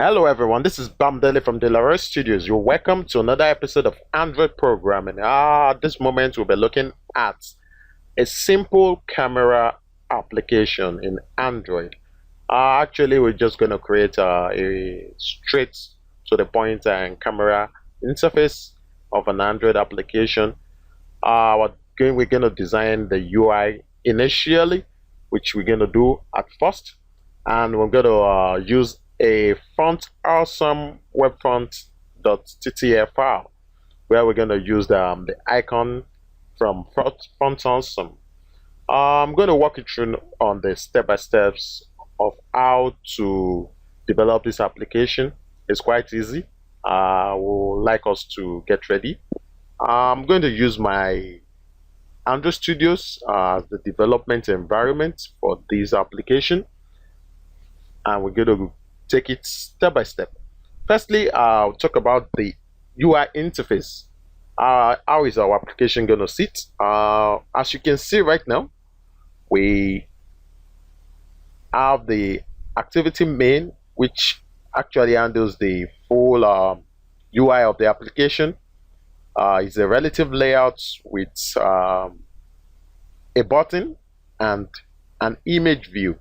Hello everyone, this is Bamdele from Delaware Studios. You're welcome to another episode of Android Programming. At this moment we'll be looking at a simple camera application in Android. Actually, we're just going to create a straight to the point and camera interface of an Android application. We're going to design the UI initially, which we're going to do at first, and we're going to use a font awesome webfont.ttf file where we're going to use the icon from font awesome. I'm going to walk you through on the step-by-steps of how to develop this application. It's quite easy. I would like us to get ready. I'm going to use my Android Studios as the development environment for this application, and we're going to take it step by step. Firstly, I'll talk about the UI interface. How is our application going to sit? As you can see right now, we have the activity main, which actually handles the full UI of the application. It's a relative layout with a button and an image view.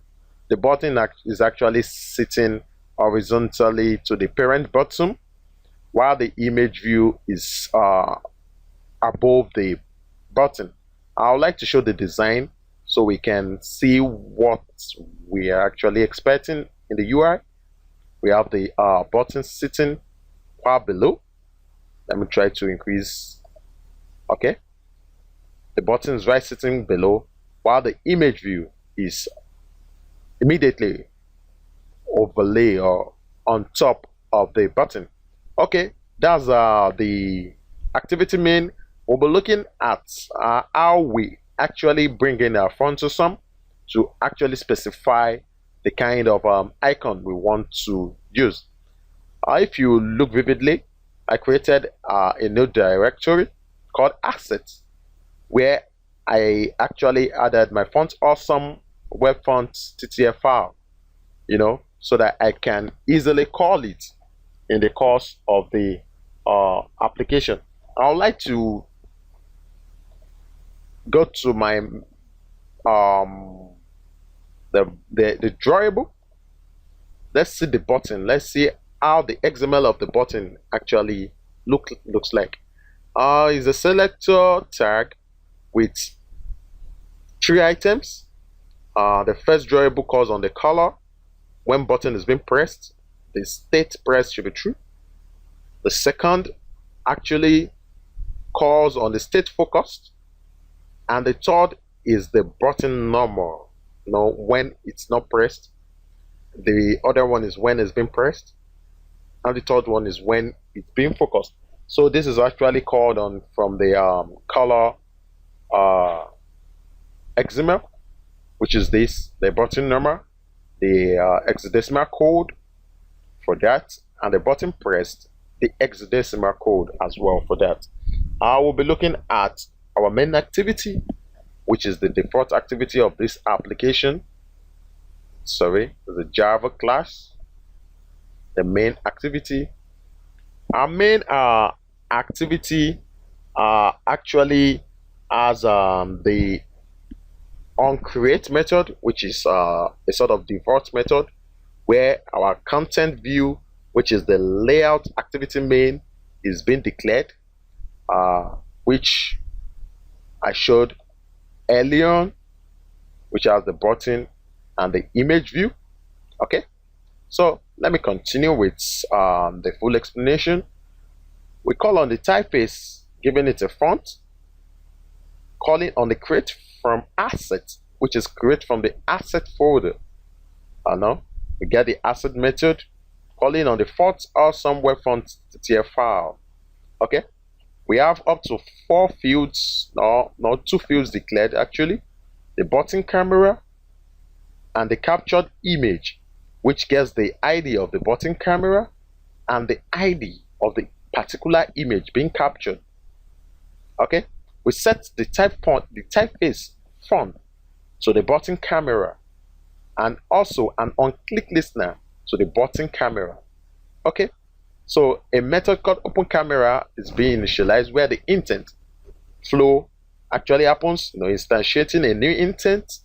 The button is actually sitting horizontally to the parent button, while the image view is above the button. I would like to show the design so we can see what we are actually expecting in the UI. We have the button sitting far below. Let me try to increase. Okay, the button is right sitting below, while the image view is immediately overlay or on top of the button. Okay, that's the activity main. We'll be looking at how we actually bring in our font awesome to actually specify the kind of icon we want to use. If you look vividly, I created a new directory called assets where I actually added my font awesome web font ttf file, so that I can easily call it in the course of the application. I would like to go to my the drawable. Let's see the button. Let's see how the XML of the button actually looks like. Is a selector tag with 3 items. The first drawable calls on the color when button is being pressed. The state press should be true. The second actually calls on the state focused, and the third is the button normal. When it's not pressed. The other one is when it's being pressed, and the third one is when it's being focused. So this is actually called on from the color XML, which is the button number, the hexadecimal code for that, and the button pressed, the hexadecimal code as well for that. I will be looking at our main activity, which is the default activity of this application. Sorry, the Java class, the main activity. Our main activity actually has the onCreate method, which is a sort of default method where our content view, which is the layout activity main, is being declared, which I showed earlier on, which has the button and the image view. Okay, so let me continue with the full explanation. We call on the typeface, giving it a font, calling on the create from asset, which is create from the asset folder. Now we get the asset method, calling on the font awesome web font ttf file. Okay, we have up to 4 fields, no 2 fields declared actually: the button camera and the captured image, which gets the ID of the button camera and the ID of the particular image being captured. Okay, we set the typeface font to the button camera, and also an on-click listener to the button camera. Okay, so a method called open camera is being initialized where the intent flow actually happens, instantiating a new intent,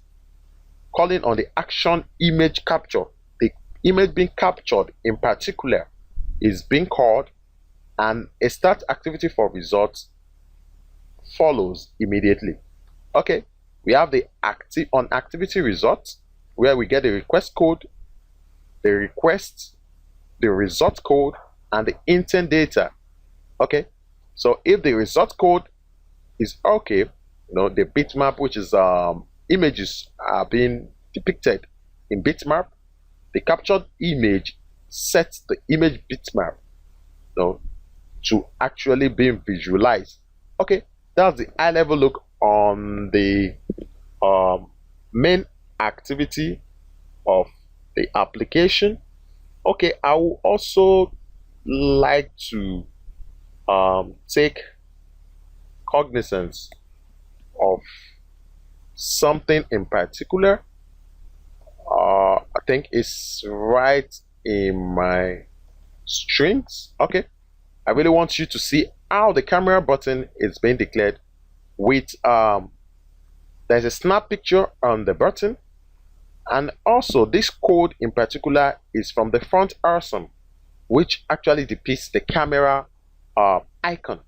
calling on the action image capture. The image being captured in particular is being called, and a start activity for results follows immediately. Okay, we have the active on activity results where we get the request code, the request, the result code, and the intent data. Okay, so if the result code is okay, the bitmap, which is images are being depicted in bitmap, the captured image sets the image bitmap, to actually being visualized. Okay, that's the high level look on the um, main activity of the application. Okay, I will also like to take cognizance of something in particular. I think it's right in my strings. Okay, I really want you to see how the camera button is being declared with there's a snap picture on the button, and also this code in particular is from the front awesome, which actually depicts the camera icon.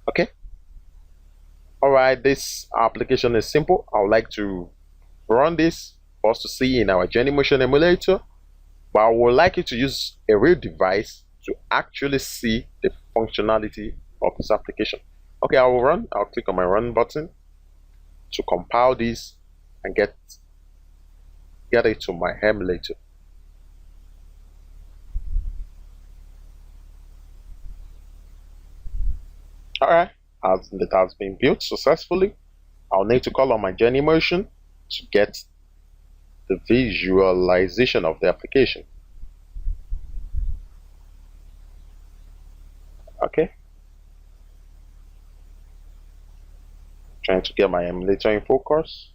Okay, all right, this application is simple. I would like to run this for us to see in our Journey Motion emulator, but I would like you to use a real device to actually see the functionality of this application. Okay, I'll click on my run button to compile this and get it to my emulator. Alright, as it has been built successfully, I'll need to call on my Journey Motion to get the visualization of the application. Okay, trying to get my emulator in focus.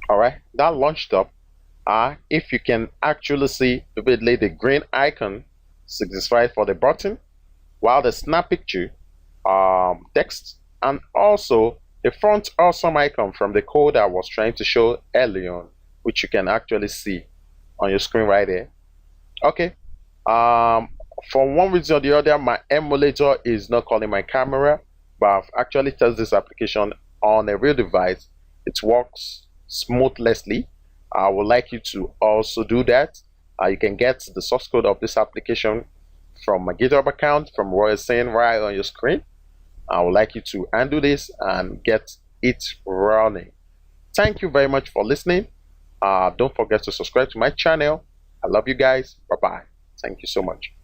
Alright, that launched up. If you can actually see vividly the green icon signifies for the button, while the snap picture text, and also the front awesome icon from the code I was trying to show earlier on, which you can actually see on your screen right there. Okay, for one reason or the other, my emulator is not calling my camera, but I've actually tested this application on a real device. It works smoothly. I would like you to also do that. You can get the source code of this application from my GitHub account, from what it's saying right on your screen. I would like you to undo this and get it running. Thank you very much for listening. Don't forget to subscribe to my channel. I love you guys. Bye bye. Thank you so much.